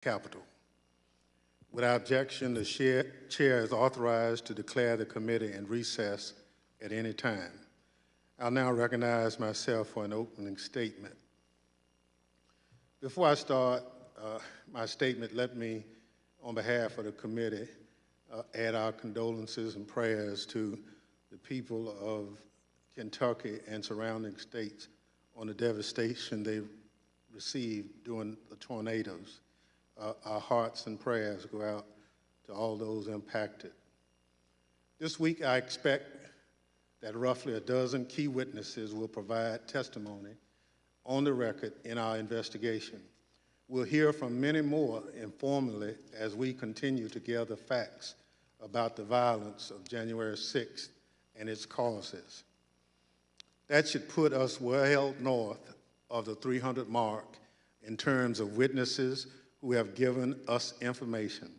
Capitol. Without objection, the chair is authorized to declare the committee in recess at any time. I'll now recognize myself for an opening statement. Before I start my statement, let me, on behalf of the committee, add our condolences and prayers to the people of Kentucky and surrounding states on the devastation they received during the tornadoes. Our hearts and prayers go out to all those impacted. This week, I expect that roughly a dozen key witnesses will provide testimony on the record in our investigation. We'll hear from many more informally as we continue to gather facts about the violence of January 6th and its causes. That should put us well north of the 300 mark in terms of witnesses who have given us information.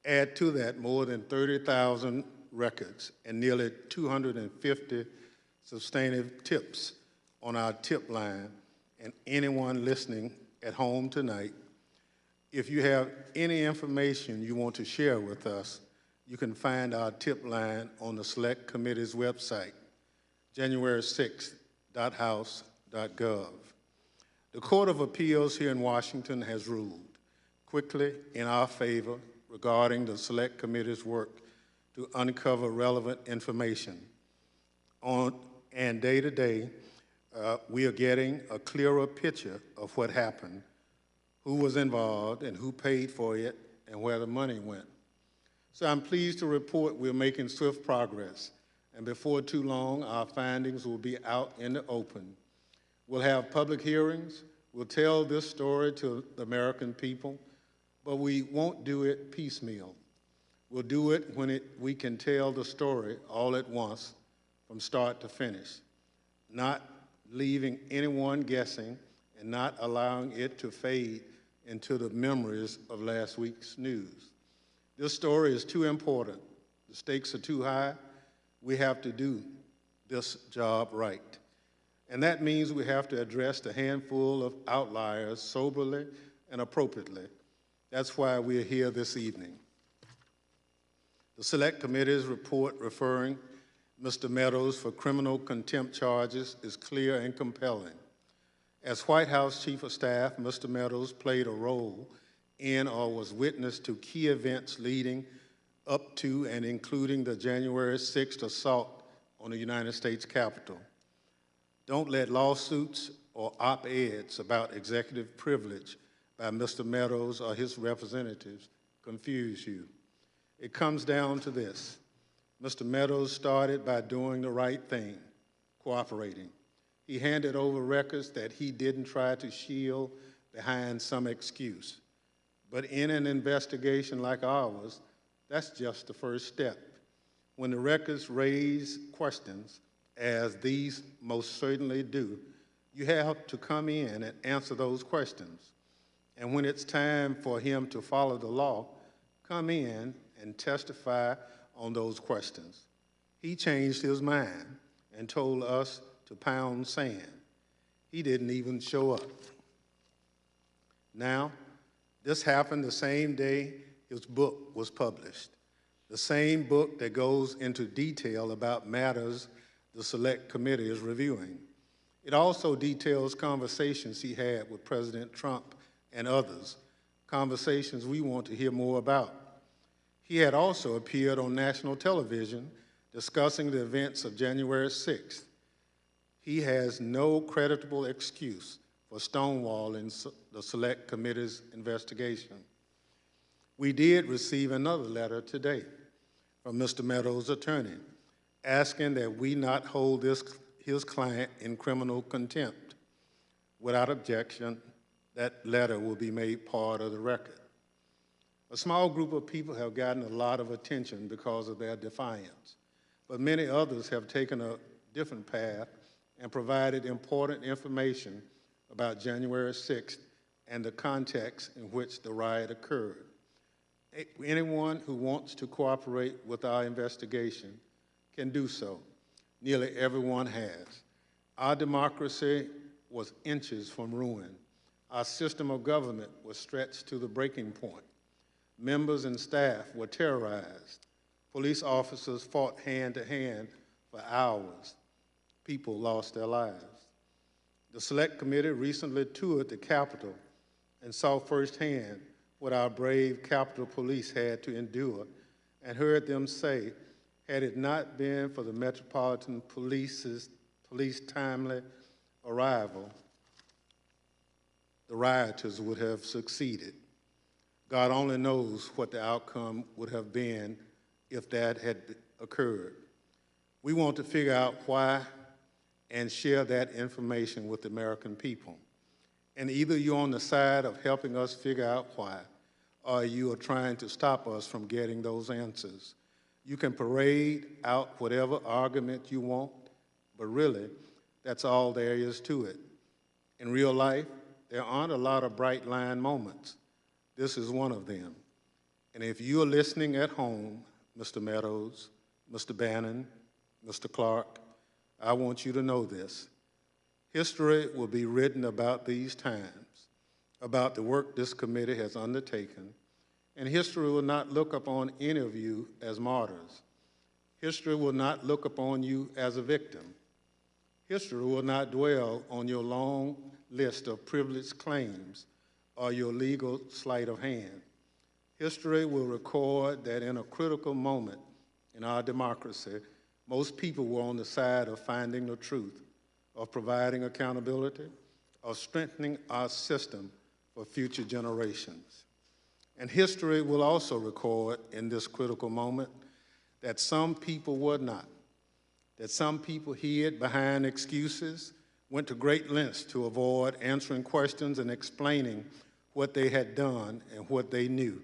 Add to that more than 30,000 records and nearly 250 substantive tips on our tip line, and anyone listening at home tonight, if you have any information you want to share with us, you can find our tip line on the Select Committee's website, january6.house.gov. The Court of Appeals here in Washington has ruled quickly in our favor regarding the Select Committee's work to uncover relevant information. And day to day, we are getting a clearer picture of what happened, who was involved, and who paid for it, and where the money went. So I'm pleased to report we're making swift progress, and before too long, our findings will be out in the open. We'll have public hearings, we'll tell this story to the American people, but we won't do it piecemeal. We'll do it when we can tell the story all at once, from start to finish, not leaving anyone guessing and not allowing it to fade into the memories of last week's news. This story is too important. The stakes are too high. We have to do this job right. And that means we have to address the handful of outliers soberly and appropriately. That's why we're here this evening. The Select Committee's report referring Mr. Meadows for criminal contempt charges is clear and compelling. As White House Chief of Staff, Mr. Meadows played a role in or was witness to key events leading up to and including the January 6th assault on the United States Capitol. Don't let lawsuits or op-eds about executive privilege by Mr. Meadows or his representatives confuse you. It comes down to this. Mr. Meadows started by doing the right thing, cooperating. He handed over records that he didn't try to shield behind some excuse. But in an investigation like ours, that's just the first step. When the records raise questions, as these most certainly do, you have to come in and answer those questions. And when it's time for him to follow the law, come in and testify on those questions. He changed his mind and told us to pound sand. He didn't even show up. Now, this happened the same day his book was published, the same book that goes into detail about matters the Select Committee is reviewing. It also details conversations he had with President Trump and others, conversations we want to hear more about. He had also appeared on national television discussing the events of January 6th. He has no creditable excuse for stonewalling the Select Committee's investigation. We did receive another letter today from Mr. Meadows' attorney asking that we not hold his client in criminal contempt. Without objection, that letter will be made part of the record. A small group of people have gotten a lot of attention because of their defiance, but many others have taken a different path and provided important information about January 6th and the context in which the riot occurred. Anyone who wants to cooperate with our investigation can do so. Nearly everyone has. Our democracy was inches from ruin. Our system of government was stretched to the breaking point. Members and staff were terrorized. Police officers fought hand to hand for hours. People lost their lives. The Select Committee recently toured the Capitol and saw firsthand what our brave Capitol Police had to endure and heard them say, had it not been for the Metropolitan Police's timely arrival, the rioters would have succeeded. God only knows what the outcome would have been if that had occurred. We want to figure out why and share that information with the American people. And either you're on the side of helping us figure out why, or you are trying to stop us from getting those answers. You can parade out whatever argument you want, but really, that's all there is to it. In real life, there aren't a lot of bright line moments. This is one of them. And if you're listening at home, Mr. Meadows, Mr. Bannon, Mr. Clark, I want you to know this. History will be written about these times, about the work this committee has undertaken, and history will not look upon any of you as martyrs. History will not look upon you as a victim. History will not dwell on your long list of privileged claims or your legal sleight of hand. History will record that in a critical moment in our democracy, most people were on the side of finding the truth, of providing accountability, of strengthening our system for future generations. And history will also record in this critical moment that some people were not, that some people hid behind excuses, went to great lengths to avoid answering questions and explaining what they had done and what they knew.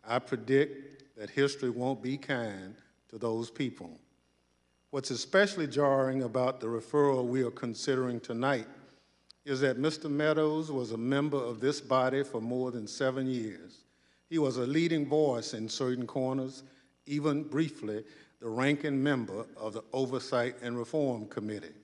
I predict that history won't be kind to those people. What's especially jarring about the referral we are considering tonight is that Mr. Meadows was a member of this body for more than 7 years. He was a leading voice in certain corners, even briefly the ranking member of the Oversight and Reform Committee.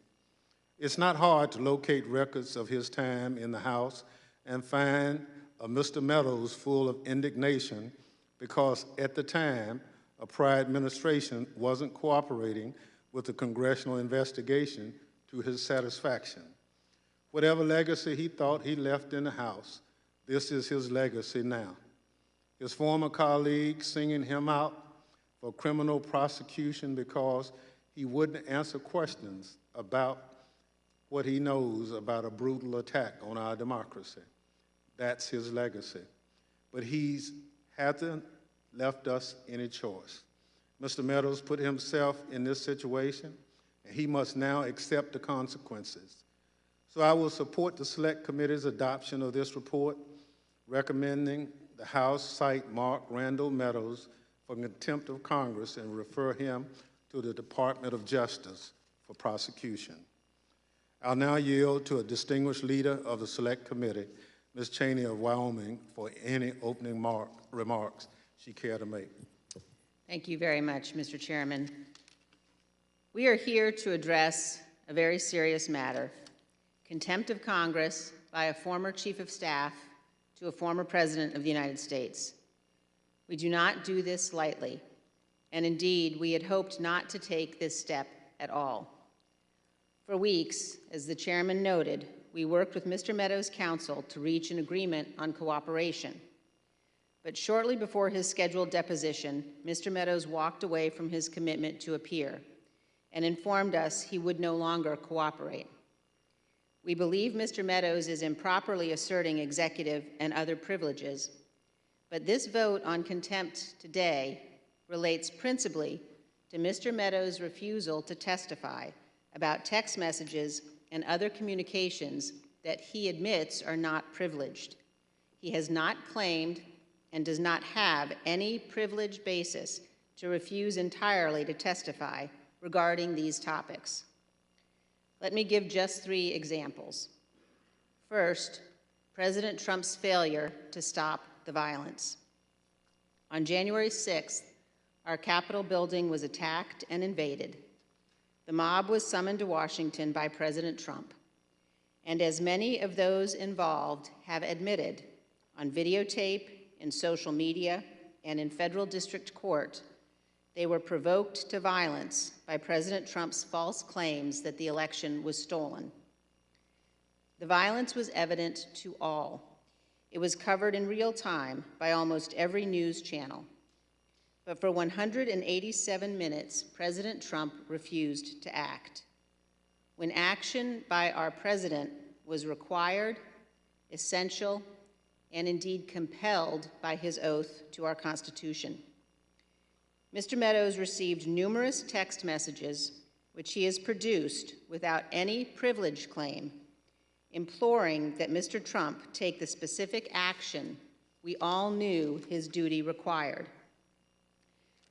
It's not hard to locate records of his time in the House and find a Mr. Meadows full of indignation because at the time, a prior administration wasn't cooperating with the congressional investigation to his satisfaction. Whatever legacy he thought he left in the House, this is his legacy now. His former colleagues singing him out for criminal prosecution because he wouldn't answer questions about what he knows about a brutal attack on our democracy. That's his legacy. But he hasn't left us any choice. Mr. Meadows put himself in this situation, and he must now accept the consequences. So I will support the Select Committee's adoption of this report, recommending the House cite Mark Randall Meadows for contempt of Congress and refer him to the Department of Justice for prosecution. I'll now yield to a distinguished leader of the Select Committee, Ms. Cheney of Wyoming, for any opening remarks she care to make. Thank you very much, Mr. Chairman. We are here to address a very serious matter, contempt of Congress by a former Chief of Staff to a former President of the United States. We do not do this lightly, and indeed, we had hoped not to take this step at all. For weeks, as the Chairman noted, we worked with Mr. Meadows' counsel to reach an agreement on cooperation. But shortly before his scheduled deposition, Mr. Meadows walked away from his commitment to appear and informed us he would no longer cooperate. We believe Mr. Meadows is improperly asserting executive and other privileges, but this vote on contempt today relates principally to Mr. Meadows' refusal to testify about text messages and other communications that he admits are not privileged. He has not claimed and does not have any privileged basis to refuse entirely to testify regarding these topics. Let me give just 3 examples. First, President Trump's failure to stop the violence. On January 6th, our Capitol building was attacked and invaded. The mob was summoned to Washington by President Trump. and as many of those involved have admitted on videotape, in social media, and in federal district court, they were provoked to violence by President Trump's false claims that the election was stolen. The violence was evident to all. It was covered in real time by almost every news channel. But for 187 minutes, President Trump refused to act. When action by our president was required, essential, and indeed compelled by his oath to our Constitution. Mr. Meadows received numerous text messages, which he has produced without any privilege claim, imploring that Mr. Trump take the specific action we all knew his duty required.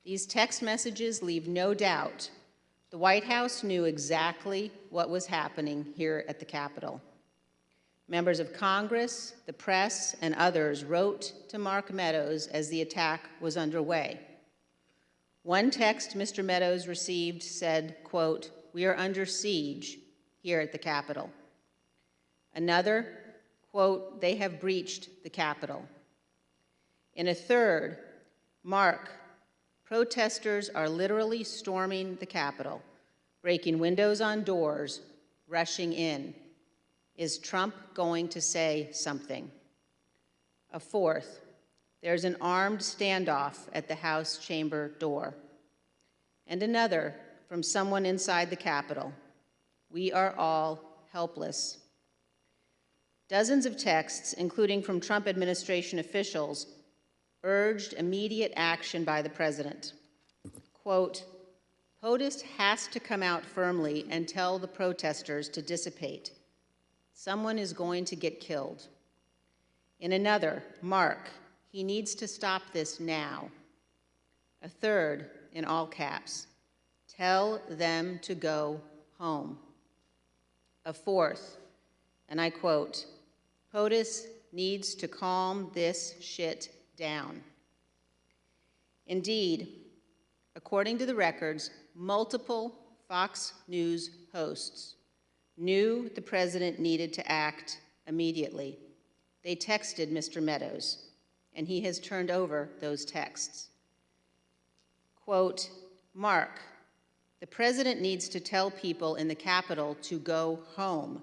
These text messages leave no doubt the White House knew exactly what was happening here at the Capitol. Members of Congress, the press, and others wrote to Mark Meadows as the attack was underway. One text Mr. Meadows received said, quote, "We are under siege here at the Capitol." Another, quote, "They have breached the Capitol." In a third, Mark, "Protesters are literally storming the Capitol, breaking windows on doors, rushing in. Is Trump going to say something?" A fourth, "There's an armed standoff at the House chamber door." And another from someone inside the Capitol, "We are all helpless." Dozens of texts, including from Trump administration officials, urged immediate action by the president. Quote, "POTUS has to come out firmly and tell the protesters to dissipate. Someone is going to get killed." In another, Mark, "He needs to stop this now." A third, in all caps, "Tell them to go home." A fourth, and I quote, "POTUS needs to calm this shit down." Indeed, according to the records, multiple Fox News hosts knew the president needed to act immediately. They texted Mr. Meadows, and he has turned over those texts. Quote, "Mark, the president needs to tell people in the Capitol to go home.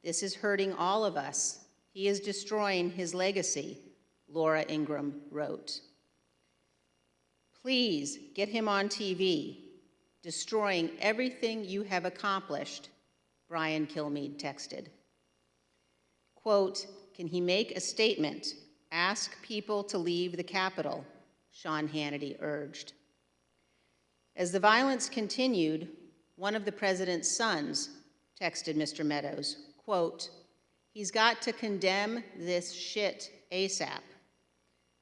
This is hurting all of us. He is destroying his legacy," Laura Ingraham wrote. "Please get him on TV, destroying everything you have accomplished," Brian Kilmeade texted. Quote, "Can he make a statement? Ask people to leave the Capitol," Sean Hannity urged. As the violence continued, one of the president's sons texted Mr. Meadows, quote, "He's got to condemn this shit ASAP.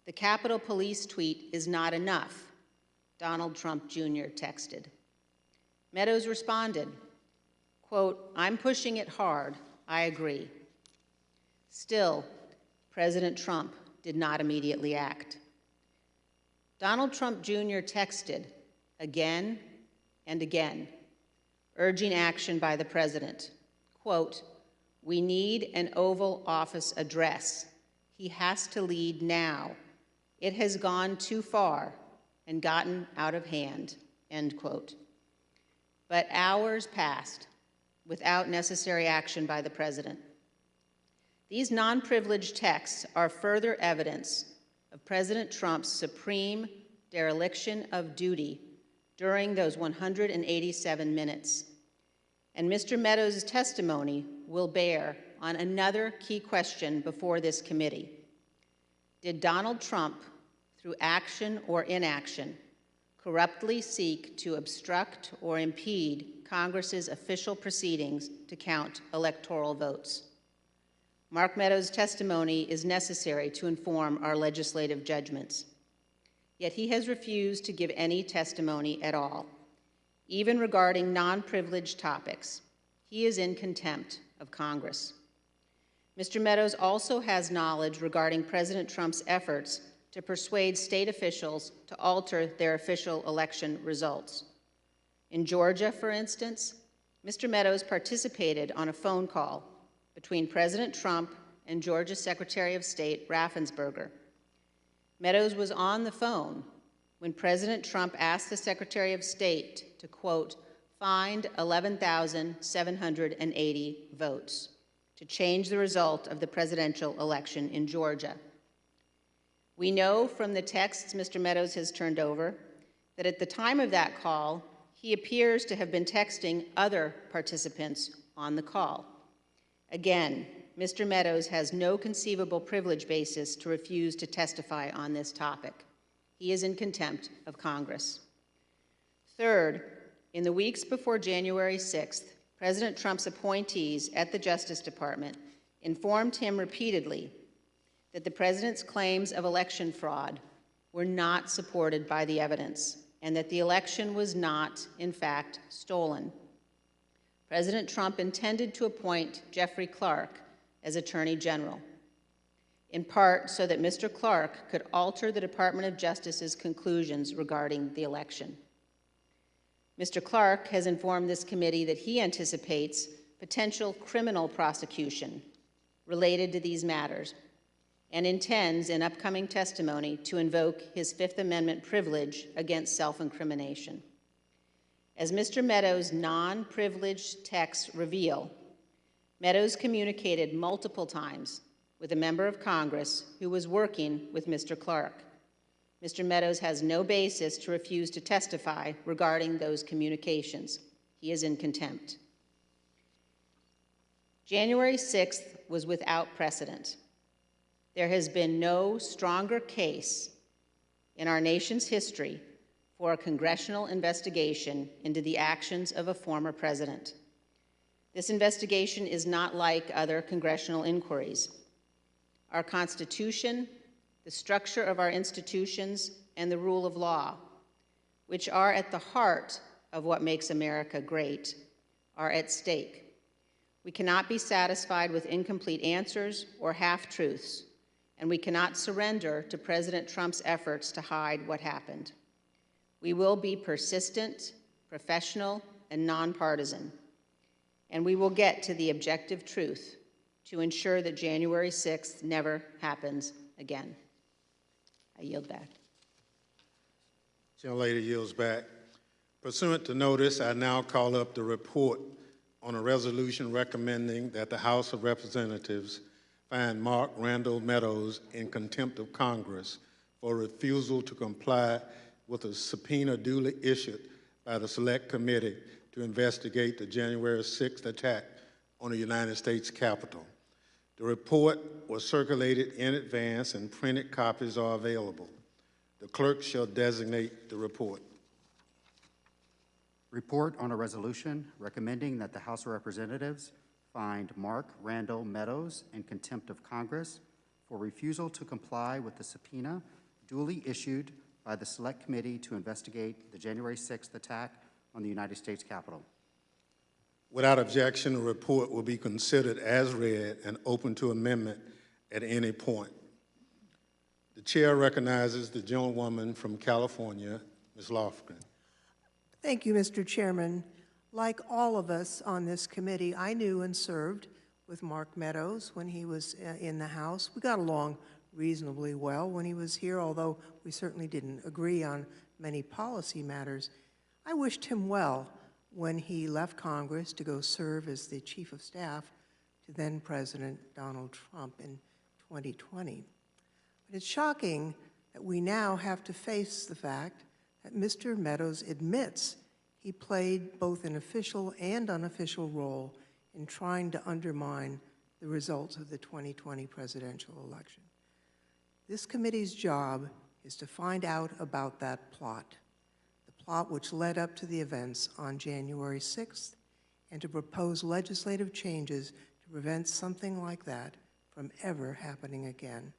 The Capitol Police tweet is not enough," Donald Trump Jr. texted. Meadows responded, quote, "I'm pushing it hard. I agree." Still, President Trump did not immediately act. Donald Trump Jr. texted again and again, urging action by the president. Quote, "We need an Oval Office address. He has to lead now. It has gone too far and gotten out of hand," end quote. But hours passed without necessary action by the president. These non-privileged texts are further evidence of President Trump's supreme dereliction of duty during those 187 minutes. And Mr. Meadows' testimony will bear on another key question before this committee. Did Donald Trump, through action or inaction, corruptly seek to obstruct or impede Congress's official proceedings to count electoral votes? Mark Meadows' testimony is necessary to inform our legislative judgments. Yet he has refused to give any testimony at all, even regarding non-privileged topics. He is in contempt of Congress. Mr. Meadows also has knowledge regarding President Trump's efforts to persuade state officials to alter their official election results. In Georgia, for instance, Mr. Meadows participated on a phone call between President Trump and Georgia's Secretary of State, Raffensperger. Meadows was on the phone when President Trump asked the Secretary of State to, quote, find 11,780 votes to change the result of the presidential election in Georgia. We know from the texts Mr. Meadows has turned over that at the time of that call, he appears to have been texting other participants on the call. Again, Mr. Meadows has no conceivable privilege basis to refuse to testify on this topic. He is in contempt of Congress. Third, in the weeks before January 6th, President Trump's appointees at the Justice Department informed him repeatedly that the president's claims of election fraud were not supported by the evidence and that the election was not, in fact, stolen. President Trump intended to appoint Jeffrey Clark as Attorney General, in part so that Mr. Clark could alter the Department of Justice's conclusions regarding the election. Mr. Clark has informed this committee that he anticipates potential criminal prosecution related to these matters and intends in upcoming testimony to invoke his Fifth Amendment privilege against self-incrimination. As Mr. Meadows' non-privileged texts reveal, Meadows communicated multiple times with a member of Congress who was working with Mr. Clark. Mr. Meadows has no basis to refuse to testify regarding those communications. He is in contempt. January 6th was without precedent. There has been no stronger case in our nation's history for a congressional investigation into the actions of a former president. This investigation is not like other congressional inquiries. Our Constitution, the structure of our institutions, and the rule of law, which are at the heart of what makes America great, are at stake. We cannot be satisfied with incomplete answers or half-truths, and we cannot surrender to President Trump's efforts to hide what happened. We will be persistent, professional, and nonpartisan, and we will get to the objective truth to ensure that January 6th never happens again. I yield back. Gentlelady yields back. Pursuant to notice, I now call up the report on a resolution recommending that the House of Representatives find Mark Randall Meadows in contempt of Congress for refusal to comply with a subpoena duly issued by the Select Committee to investigate the January 6th attack on the United States Capitol. The report was circulated in advance and printed copies are available. The clerk shall designate the report. Report on a resolution recommending that the House of Representatives find Mark Randall Meadows in contempt of Congress for refusal to comply with the subpoena duly issued by the Select Committee to investigate the January 6th attack on the United States Capitol. Without objection, the report will be considered as read and open to amendment at any point. The chair recognizes the gentlewoman from California, Ms. Lofgren. Thank you, Mr. Chairman. Like all of us on this committee, I knew and served with Mark Meadows when he was in the House. We got along reasonably well when he was here, although we certainly didn't agree on many policy matters. I wished him well when he left Congress to go serve as the Chief of Staff to then President Donald Trump in 2020. But it's shocking that we now have to face the fact that Mr. Meadows admits he played both an official and unofficial role in trying to undermine the results of the 2020 presidential election. This committee's job is to find out about that plot, the plot which led up to the events on January 6th, and to propose legislative changes to prevent something like that from ever happening again.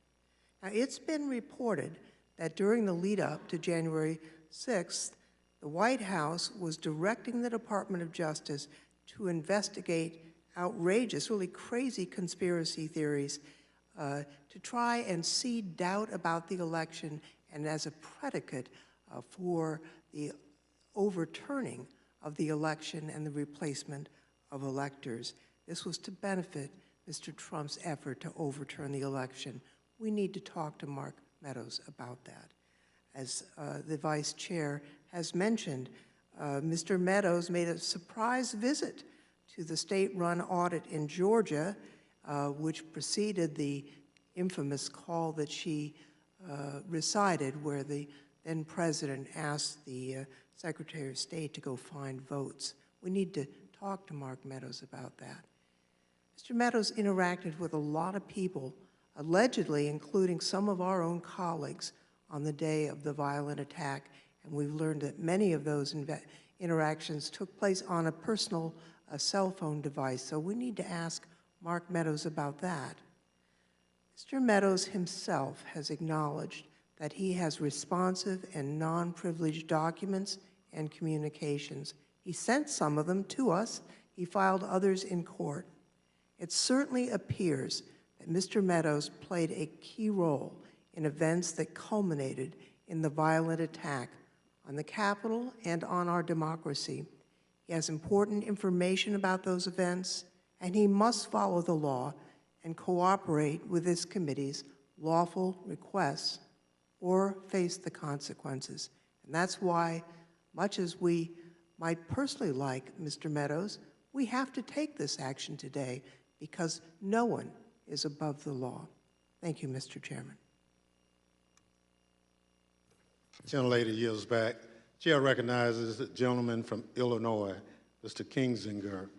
Now, it's been reported that during the lead up to January 6th, the White House was directing the Department of Justice to investigate outrageous, really crazy conspiracy theories to try and seed doubt about the election and as a predicate for the overturning of the election and the replacement of electors. This was to benefit Mr. Trump's effort to overturn the election. We need to talk to Mark Meadows about that. As the vice chair has mentioned, Mr. Meadows made a surprise visit to the state-run audit in Georgia, which preceded the infamous call that she recited, where the then president asked the Secretary of State to go find votes. We need to talk to Mark Meadows about that. Mr. Meadows interacted with a lot of people, allegedly including some of our own colleagues, on the day of the violent attack, and we've learned that many of those interactions took place on a personal cell phone device, so we need to ask Mark Meadows about that. Mr. Meadows himself has acknowledged that he has responsive and non-privileged documents and communications. He sent some of them to us. He filed others in court. It certainly appears that Mr. Meadows played a key role in events that culminated in the violent attack on the Capitol and on our democracy. He has important information about those events, and he must follow the law and cooperate with this committee's lawful requests or face the consequences. And that's why, much as we might personally like Mr. Meadows, we have to take this action today because no one is above the law. Thank you, Mr. Chairman. Gentlelady yields back. Chair recognizes the gentleman from Illinois, Mr. Kinzinger.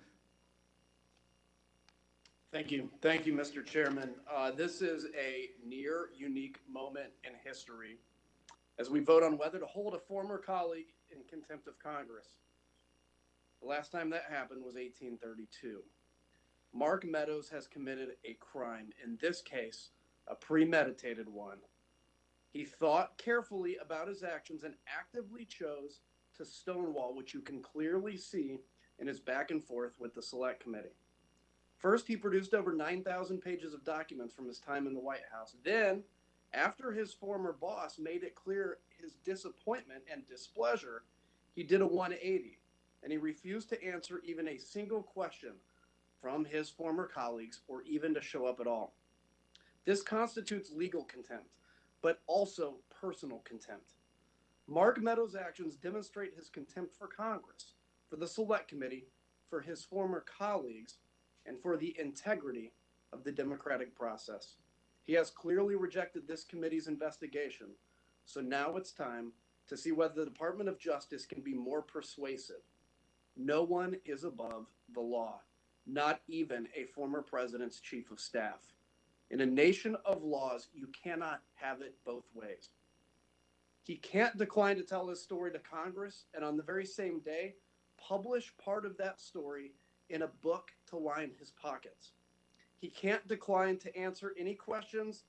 Thank you, Mr. Chairman. This is a near unique moment in history as we vote on whether to hold a former colleague in contempt of Congress. The last time that happened was 1832. Mark Meadows has committed a crime, in this case, a premeditated one. He thought carefully about his actions and actively chose to stonewall, which you can clearly see in his back and forth with the Select Committee. First, he produced over 9,000 pages of documents from his time in the White House. Then, after his former boss made it clear his disappointment and displeasure, he did a 180, and he refused to answer even a single question from his former colleagues or even to show up at all. This constitutes legal contempt, but also personal contempt. Mark Meadows' actions demonstrate his contempt for Congress, for the Select Committee, for his former colleagues, and for the integrity of the democratic process. He has clearly rejected this committee's investigation, so now it's time to see whether the Department of Justice can be more persuasive. No one is above the law, not even a former president's chief of staff. In a nation of laws, you cannot have it both ways. He can't decline to tell his story to Congress and on the very same day, publish part of that story in a book to line his pockets. He can't decline to answer any questions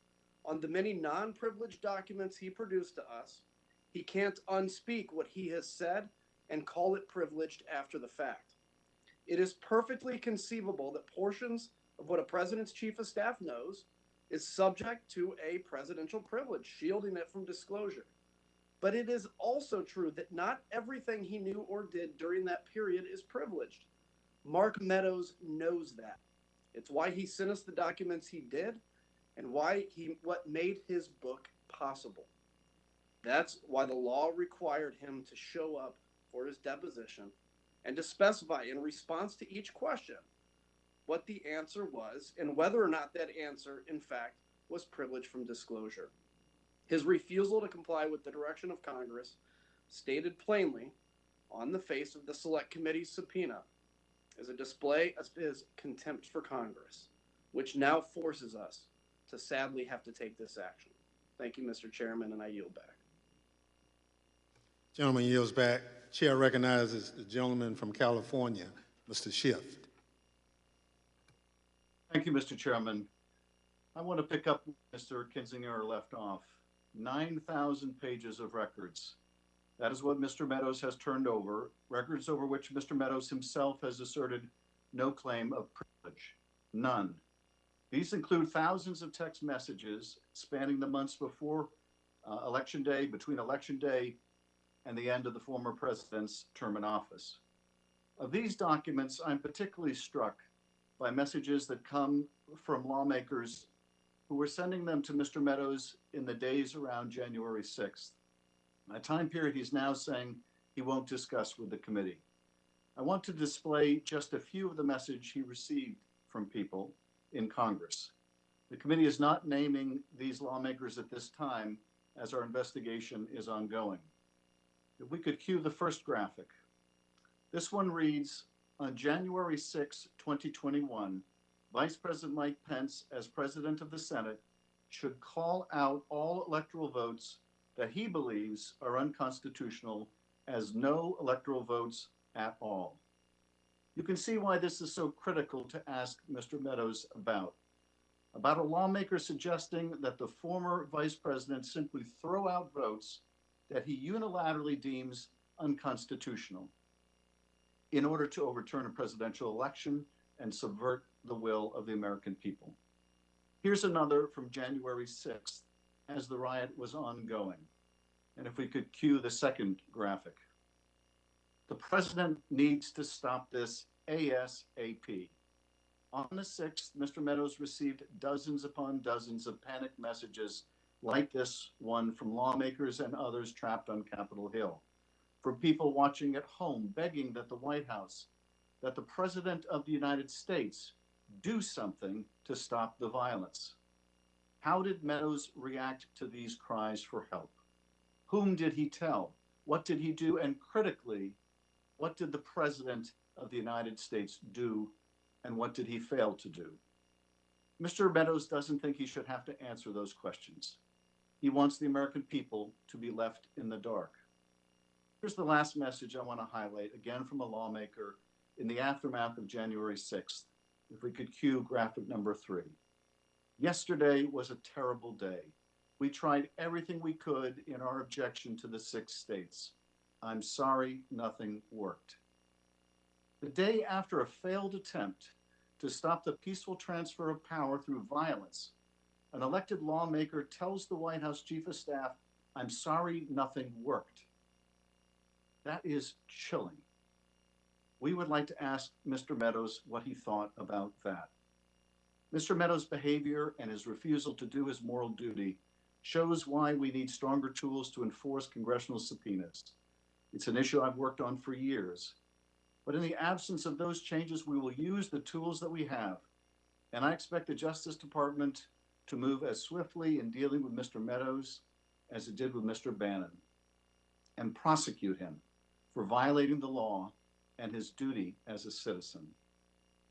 on the many non-privileged documents he produced to us. He can't unspeak what he has said and call it privileged after the fact. It is perfectly conceivable that portions of what a president's chief of staff knows is subject to a presidential privilege, shielding it from disclosure. But it is also true that not everything he knew or did during that period is privileged. Mark Meadows knows that. It's why he sent us the documents he did and what made his book possible. That's why the law required him to show up for his deposition and to specify in response to each question what the answer was and whether or not that answer, in fact, was privileged from disclosure. His refusal to comply with the direction of Congress, stated plainly on the face of the Select Committee's subpoena, is a display of his contempt for Congress, which now forces us to sadly have to take this action. Thank you, Mr. Chairman, and I yield back. Gentleman yields back. Chair recognizes the gentleman from California, Mr. Schiff. Thank you, Mr. Chairman. I want to pick up where Mr. Kinzinger left off. 9,000 pages of records. That is what Mr. Meadows has turned over, records over which Mr. Meadows himself has asserted no claim of privilege, none. These include thousands of text messages spanning the months before Election Day, between Election Day and the end of the former president's term in office. Of these documents, I'm particularly struck by messages that come from lawmakers who were sending them to Mr. Meadows in the days around January 6th, a time period he's now saying he won't discuss with the committee. I want to display just a few of the messages he received from people in Congress. The committee is not naming these lawmakers at this time as our investigation is ongoing. If we could cue the first graphic. This one reads, on January 6, 2021, Vice President Mike Pence, as President of the Senate, should call out all electoral votes that he believes are unconstitutional as no electoral votes at all. You can see why this is so critical to ask Mr. Meadows about a lawmaker suggesting that the former vice president simply throw out votes that he unilaterally deems unconstitutional in order to overturn a presidential election and subvert the will of the American people. Here's another from January 6th as the riot was ongoing. And if we could cue the second graphic. The president needs to stop this ASAP. On the 6th, Mr. Meadows received dozens upon dozens of panic messages like this one from lawmakers and others trapped on Capitol Hill, from people watching at home begging that the White House, that the President of the United States do something to stop the violence. How did Meadows react to these cries for help? Whom did he tell? What did he do? And critically, what did the President of the United States do, and what did he fail to do? Mr. Meadows doesn't think he should have to answer those questions. He wants the American people to be left in the dark. Here's the last message I want to highlight, again from a lawmaker in the aftermath of January 6th. If we could cue graphic number 3. Yesterday was a terrible day. We tried everything we could in our objection to the 6 states. I'm sorry, nothing worked. The day after a failed attempt to stop the peaceful transfer of power through violence, an elected lawmaker tells the White House Chief of Staff, I'm sorry, nothing worked. That is chilling. We would like to ask Mr. Meadows what he thought about that. Mr. Meadows' behavior and his refusal to do his moral duty shows why we need stronger tools to enforce congressional subpoenas. It's an issue I've worked on for years. But in the absence of those changes, we will use the tools that we have. And I expect the Justice Department to move as swiftly in dealing with Mr. Meadows as it did with Mr. Bannon, and prosecute him for violating the law and his duty as a citizen.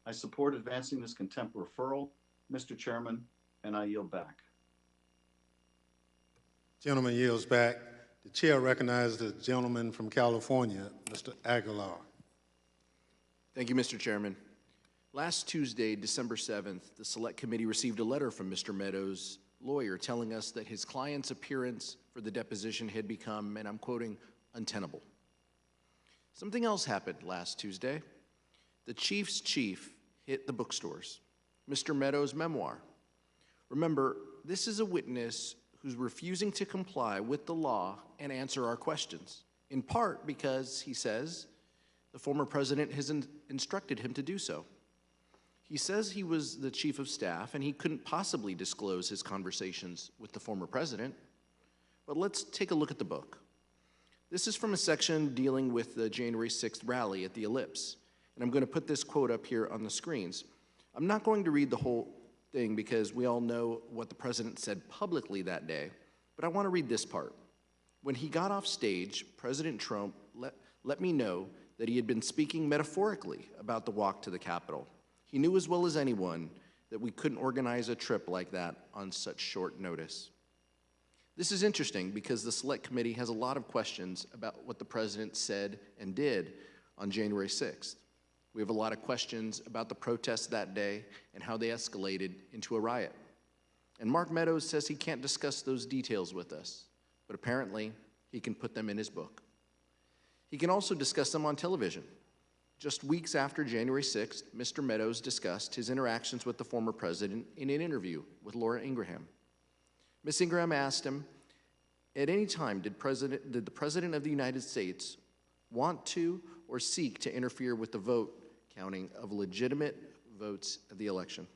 I support advancing this contempt referral, Mr. Chairman, and I yield back. Gentleman yields back. The chair recognizes the gentleman from California, Mr. Aguilar. Thank you, Mr. Chairman. Last Tuesday, December 7th, the Select Committee received a letter from Mr. Meadows' lawyer telling us that his client's appearance for the deposition had become, and I'm quoting, untenable. Something else happened last Tuesday. The chief's chief hit the bookstores. Mr. Meadows' memoir. Remember, this is a witness who's refusing to comply with the law and answer our questions, in part because, he says, the former president has instructed him to do so. He says he was the chief of staff and he couldn't possibly disclose his conversations with the former president. But let's take a look at the book. This is from a section dealing with the January 6th rally at the Ellipse. And I'm going to put this quote up here on the screens. I'm not going to read the whole thing because we all know what the president said publicly that day, but I want to read this part. When he got off stage, President Trump let me know that he had been speaking metaphorically about the walk to the Capitol. He knew as well as anyone that we couldn't organize a trip like that on such short notice. This is interesting because the Select Committee has a lot of questions about what the president said and did on January 6th. We have a lot of questions about the protests that day and how they escalated into a riot. And Mark Meadows says he can't discuss those details with us, but apparently he can put them in his book. He can also discuss them on television. Just weeks after January 6th, Mr. Meadows discussed his interactions with the former president in an interview with Laura Ingraham. Ms. Ingraham asked him, at any time did the President of the United States want to or seek to interfere with the vote counting of legitimate votes at the election.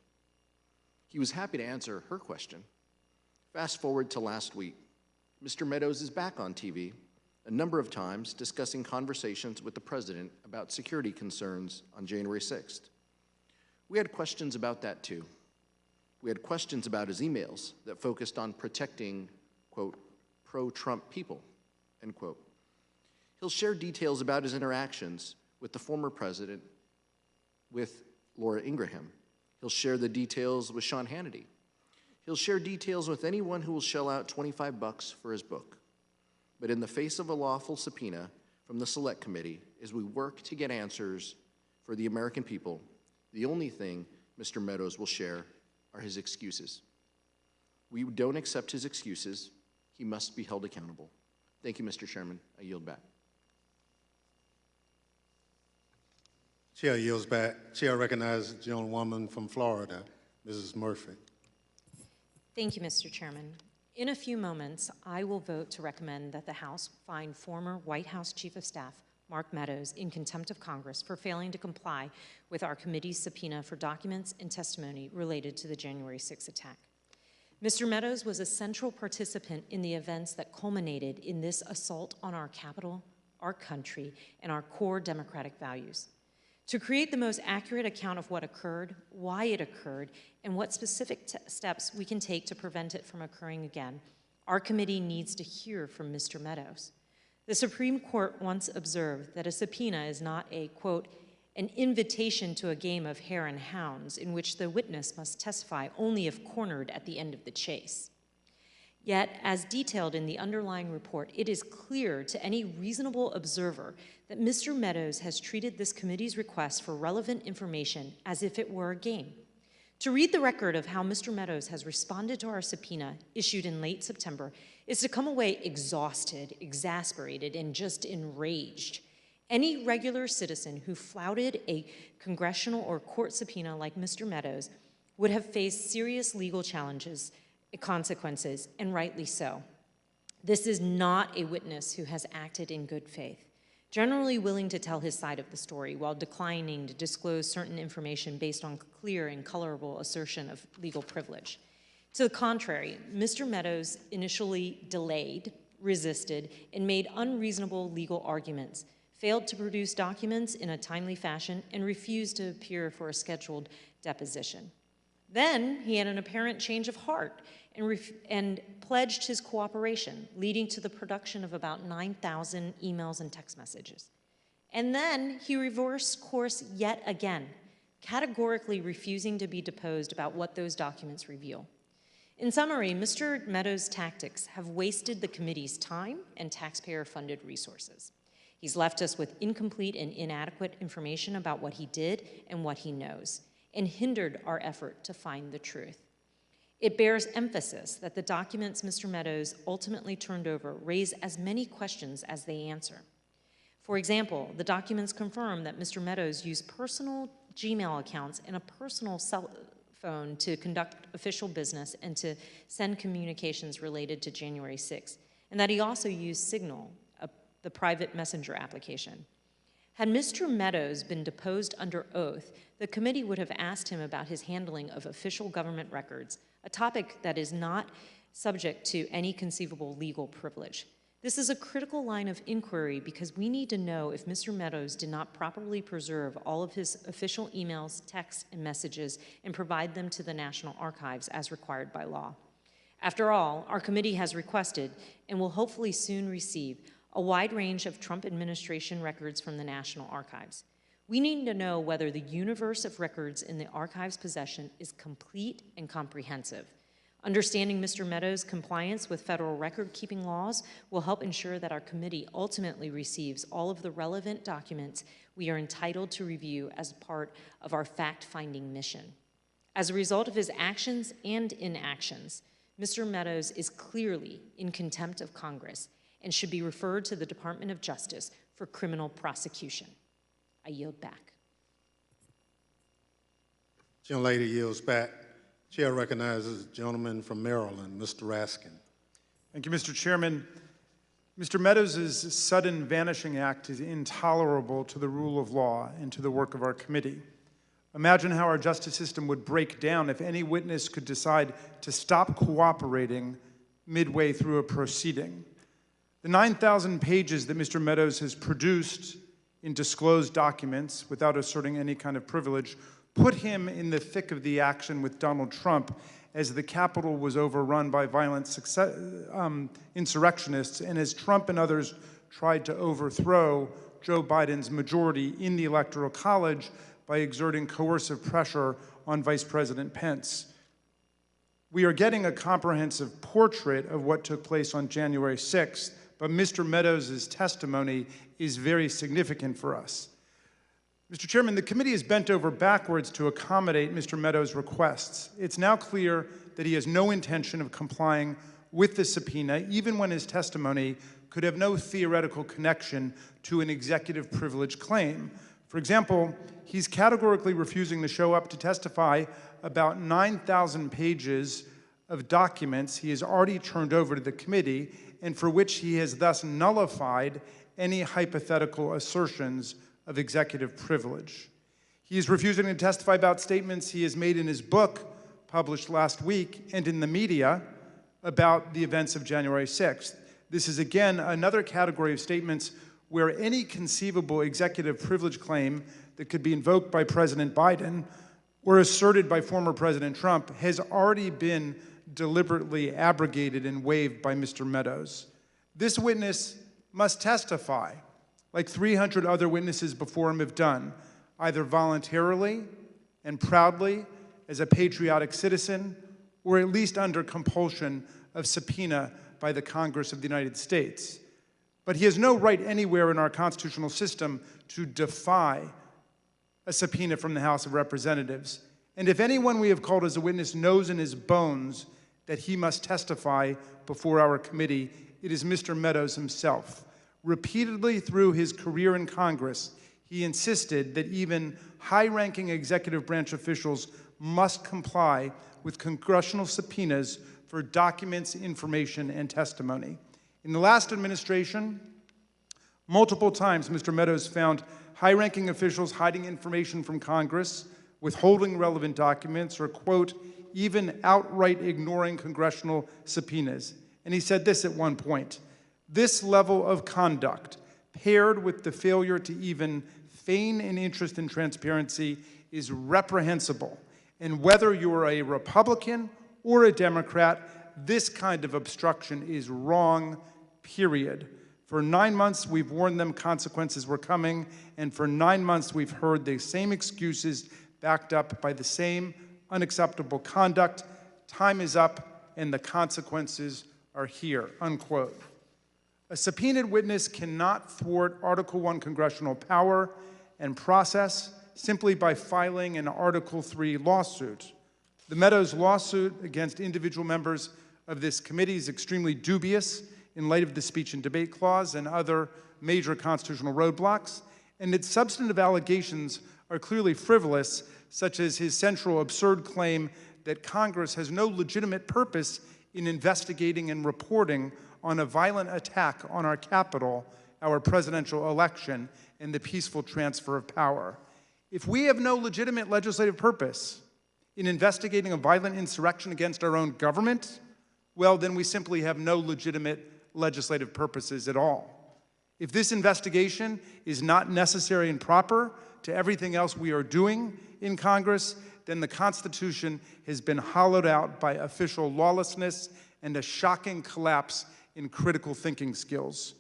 He was happy to answer her question. Fast forward to last week. Mr. Meadows is back on TV a number of times discussing conversations with the president about security concerns on January 6th. We had questions about that too. We had questions about his emails that focused on protecting, quote, pro-Trump people, end quote. He'll share details about his interactions with the former president, with Laura Ingraham. He'll share the details with Sean Hannity. He'll share details with anyone who will shell out $25 for his book. But in the face of a lawful subpoena from the Select Committee, as we work to get answers for the American people, the only thing Mr. Meadows will share are his excuses. We don't accept his excuses. He must be held accountable. Thank you, Mr. Chairman. I yield back. Chair yields back. Chair recognizes the gentlewoman from Florida, Mrs. Murphy. Thank you, Mr. Chairman. In a few moments, I will vote to recommend that the House find former White House Chief of Staff Mark Meadows in contempt of Congress for failing to comply with our committee's subpoena for documents and testimony related to the January 6 attack. Mr. Meadows was a central participant in the events that culminated in this assault on our Capitol, our country, and our core democratic values. To create the most accurate account of what occurred, why it occurred, and what specific steps we can take to prevent it from occurring again, our committee needs to hear from Mr. Meadows. The Supreme Court once observed that a subpoena is not a, quote, an invitation to a game of hare and hounds in which the witness must testify only if cornered at the end of the chase. Yet, as detailed in the underlying report, it is clear to any reasonable observer that Mr. Meadows has treated this committee's request for relevant information as if it were a game. To read the record of how Mr. Meadows has responded to our subpoena issued in late September is to come away exhausted, exasperated, and just enraged. Any regular citizen who flouted a congressional or court subpoena like Mr. Meadows would have faced serious legal challenges, consequences, and rightly so. This is not a witness who has acted in good faith, generally willing to tell his side of the story while declining to disclose certain information based on clear and colorable assertion of legal privilege. To the contrary, Mr. Meadows initially delayed, resisted, and made unreasonable legal arguments, failed to produce documents in a timely fashion, and refused to appear for a scheduled deposition. Then he had an apparent change of heart and pledged his cooperation, leading to the production of about 9,000 emails and text messages. And then he reversed course yet again, categorically refusing to be deposed about what those documents reveal. In summary, Mr. Meadows' tactics have wasted the committee's time and taxpayer-funded resources. He's left us with incomplete and inadequate information about what he did and what he knows, and hindered our effort to find the truth. It bears emphasis that the documents Mr. Meadows ultimately turned over raise as many questions as they answer. For example, the documents confirm that Mr. Meadows used personal Gmail accounts and a personal cell phone to conduct official business and to send communications related to January 6th, and that he also used Signal, the private messenger application. Had Mr. Meadows been deposed under oath, the committee would have asked him about his handling of official government records, a topic that is not subject to any conceivable legal privilege. This is a critical line of inquiry because we need to know if Mr. Meadows did not properly preserve all of his official emails, texts, and messages and provide them to the National Archives as required by law. After all, our committee has requested, and will hopefully soon receive, a wide range of Trump administration records from the National Archives. We need to know whether the universe of records in the archive's possession is complete and comprehensive. Understanding Mr. Meadows' compliance with federal record-keeping laws will help ensure that our committee ultimately receives all of the relevant documents we are entitled to review as part of our fact-finding mission. As a result of his actions and inactions, Mr. Meadows is clearly in contempt of Congress and should be referred to the Department of Justice for criminal prosecution. I yield back. Gentlelady yields back. Chair recognizes the gentleman from Maryland, Mr. Raskin. Thank you, Mr. Chairman. Mr. Meadows' sudden vanishing act is intolerable to the rule of law and to the work of our committee. Imagine how our justice system would break down if any witness could decide to stop cooperating midway through a proceeding. The 9,000 pages that Mr. Meadows has produced in disclosed documents without asserting any kind of privilege put him in the thick of the action with Donald Trump as the Capitol was overrun by violent insurrectionists, and as Trump and others tried to overthrow Joe Biden's majority in the Electoral College by exerting coercive pressure on Vice President Pence. We are getting a comprehensive portrait of what took place on January 6th, but Mr. Meadows' testimony is very significant for us. Mr. Chairman, the committee is bent over backwards to accommodate Mr. Meadows' requests. It's now clear that he has no intention of complying with the subpoena, even when his testimony could have no theoretical connection to an executive privilege claim. For example, he's categorically refusing to show up to testify about 9,000 pages of documents he has already turned over to the committee and for which he has thus nullified any hypothetical assertions of executive privilege. He is refusing to testify about statements he has made in his book, published last week, and in the media about the events of January 6th. This is, again, another category of statements where any conceivable executive privilege claim that could be invoked by President Biden or asserted by former President Trump has already been deliberately abrogated and waived by Mr. Meadows. This witness must testify, like 300 other witnesses before him have done, either voluntarily and proudly as a patriotic citizen, or at least under compulsion of subpoena by the Congress of the United States. But he has no right anywhere in our constitutional system to defy a subpoena from the House of Representatives. And if anyone we have called as a witness knows in his bones that he must testify before our committee, it is Mr. Meadows himself. Repeatedly through his career in Congress, he insisted that even high-ranking executive branch officials must comply with congressional subpoenas for documents, information, and testimony. In the last administration, multiple times Mr. Meadows found high-ranking officials hiding information from Congress, withholding relevant documents, or, quote, even outright ignoring congressional subpoenas. And he said this at one point: "This level of conduct, paired with the failure to even feign an interest in transparency, is reprehensible. And whether you're a Republican or a Democrat, this kind of obstruction is wrong, period." For 9 months, we've warned them consequences were coming, and for 9 months, we've heard the same excuses backed up by the same unacceptable conduct. Time is up, and the consequences are here, unquote. A subpoenaed witness cannot thwart Article I congressional power and process simply by filing an Article III lawsuit. The Meadows lawsuit against individual members of this committee is extremely dubious in light of the speech and debate clause and other major constitutional roadblocks, and its substantive allegations are clearly frivolous, such as his central absurd claim that Congress has no legitimate purpose in investigating and reporting on a violent attack on our Capitol, our presidential election, and the peaceful transfer of power. If we have no legitimate legislative purpose in investigating a violent insurrection against our own government, well, then we simply have no legitimate legislative purposes at all. If this investigation is not necessary and proper to everything else we are doing in Congress, then the Constitution has been hollowed out by official lawlessness and a shocking collapse in critical thinking skills.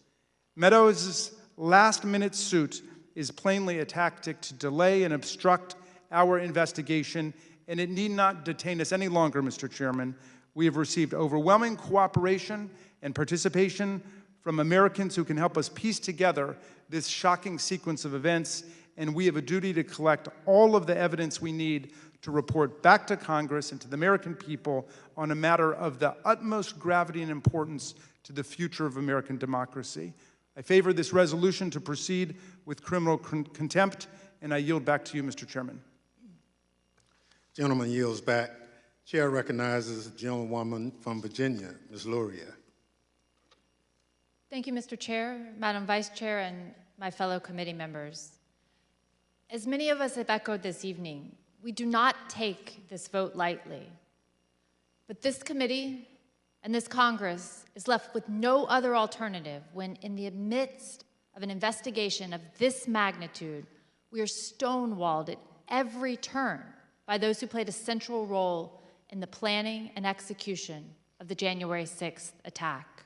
Meadows' last-minute suit is plainly a tactic to delay and obstruct our investigation, and it need not detain us any longer, Mr. Chairman. We have received overwhelming cooperation and participation from Americans who can help us piece together this shocking sequence of events, and we have a duty to collect all of the evidence we need to report back to Congress and to the American people on a matter of the utmost gravity and importance to the future of American democracy. I favor this resolution to proceed with criminal contempt, and I yield back to you, Mr. Chairman. Gentleman yields back. Chair recognizes the gentlewoman from Virginia, Ms. Luria. Thank you, Mr. Chair, Madam Vice Chair, and my fellow committee members. As many of us have echoed this evening, we do not take this vote lightly. But this committee and this Congress is left with no other alternative when, in the midst of an investigation of this magnitude, we are stonewalled at every turn by those who played a central role in the planning and execution of the January 6th attack.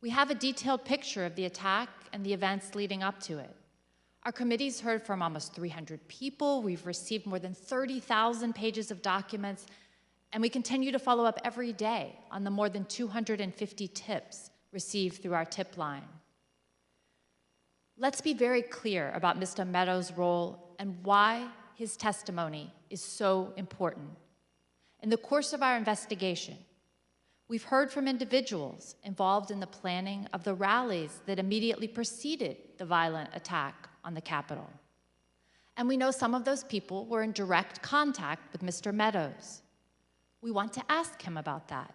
We have a detailed picture of the attack and the events leading up to it. Our committee's heard from almost 300 people. We've received more than 30,000 pages of documents, and we continue to follow up every day on the more than 250 tips received through our tip line. Let's be very clear about Mr. Meadows' role and why his testimony is so important. In the course of our investigation, we've heard from individuals involved in the planning of the rallies that immediately preceded the violent attack on the Capitol. And we know some of those people were in direct contact with Mr. Meadows. We want to ask him about that.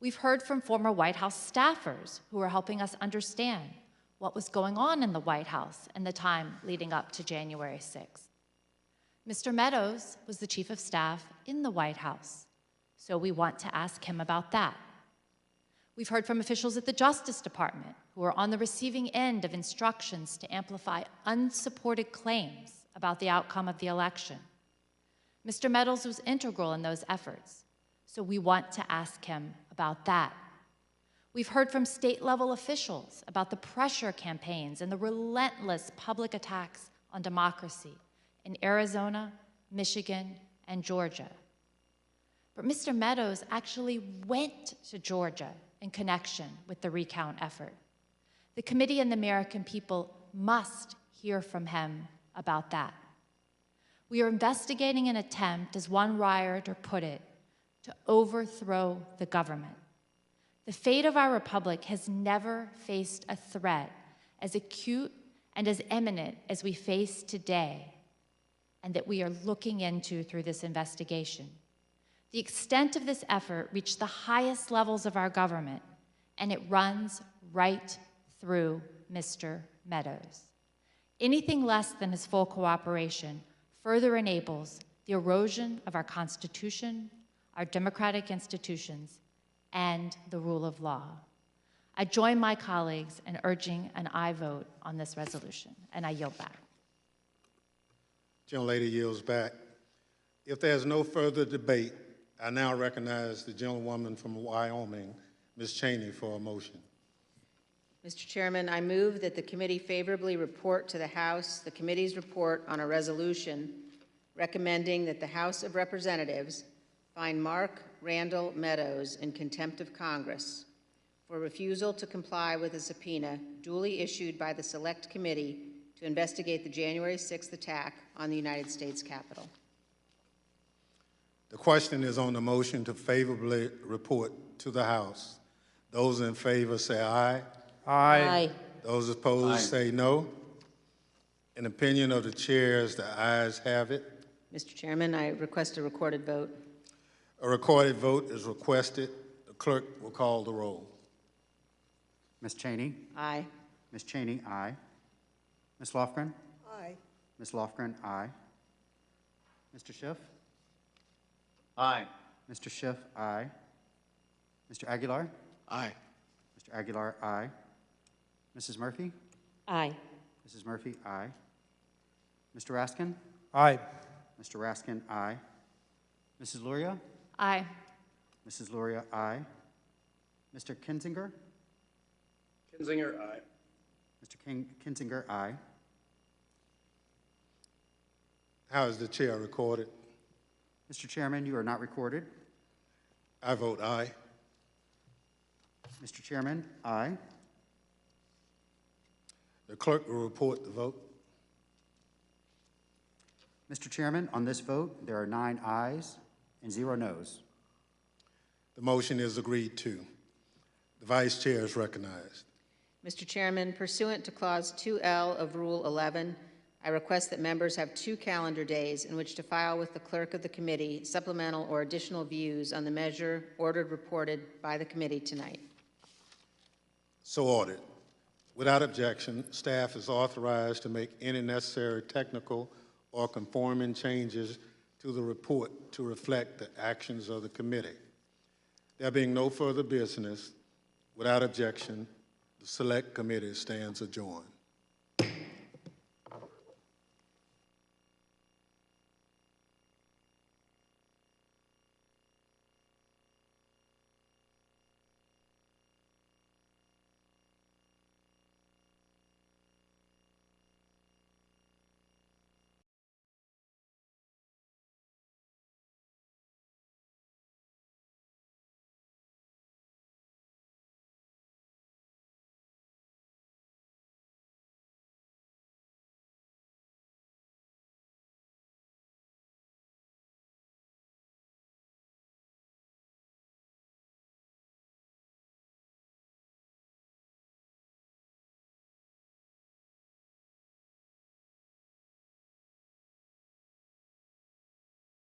We've heard from former White House staffers who are helping us understand what was going on in the White House in the time leading up to January 6th. Mr. Meadows was the chief of staff in the White House, so we want to ask him about that. We've heard from officials at the Justice Department who are on the receiving end of instructions to amplify unsupported claims about the outcome of the election. Mr. Meadows was integral in those efforts, so we want to ask him about that. We've heard from state-level officials about the pressure campaigns and the relentless public attacks on democracy in Arizona, Michigan, and Georgia. But Mr. Meadows actually went to Georgia in connection with the recount effort. The committee and the American people must hear from him about that. We are investigating an attempt, as one rioter put it, to overthrow the government. The fate of our republic has never faced a threat as acute and as imminent as we face today, and that we are looking into through this investigation. The extent of this effort reached the highest levels of our government, and it runs right through Mr. Meadows. Anything less than his full cooperation further enables the erosion of our Constitution, our democratic institutions, and the rule of law. I join my colleagues in urging an aye vote on this resolution, and I yield back. Gentlelady yields back. If there's no further debate, I now recognize the gentlewoman from Wyoming, Ms. Cheney, for a motion. Mr. Chairman, I move that the committee favorably report to the House the committee's report on a resolution recommending that the House of Representatives find Mark Randall Meadows in contempt of Congress for refusal to comply with a subpoena duly issued by the Select Committee to investigate the January 6th attack on the United States Capitol. The question is on the motion to favorably report to the House. Those in favor say aye. Aye. Those opposed say no. In opinion of the chairs, the ayes have it. Mr. Chairman, I request a recorded vote. A recorded vote is requested. The clerk will call the roll. Ms. Cheney? Aye. Ms. Cheney, aye. Ms. Lofgren? Aye. Ms. Lofgren, aye. Mr. Schiff? Aye. Mr. Schiff, aye. Mr. Aguilar? Aye. Mr. Aguilar, aye. Mrs. Murphy? Aye. Mrs. Murphy, aye. Mr. Raskin? Aye. Mr. Raskin, aye. Mrs. Luria? Aye. Mrs. Luria, aye. Mr. Kinzinger? Kinzinger, aye. Mr. Kinzinger, aye. How is the chair recorded? Mr. Chairman, you are not recorded. I vote aye. Mr. Chairman, aye. The clerk will report the vote. Mr. Chairman, on this vote, there are 9 ayes and 0 noes. The motion is agreed to. The vice chair is recognized. Mr. Chairman, pursuant to Clause 2L of Rule 11, I request that members have 2 calendar days in which to file with the clerk of the committee supplemental or additional views on the measure ordered reported by the committee tonight. So ordered. Without objection, staff is authorized to make any necessary technical or conforming changes to the report to reflect the actions of the committee. There being no further business, without objection, the Select Committee stands adjourned.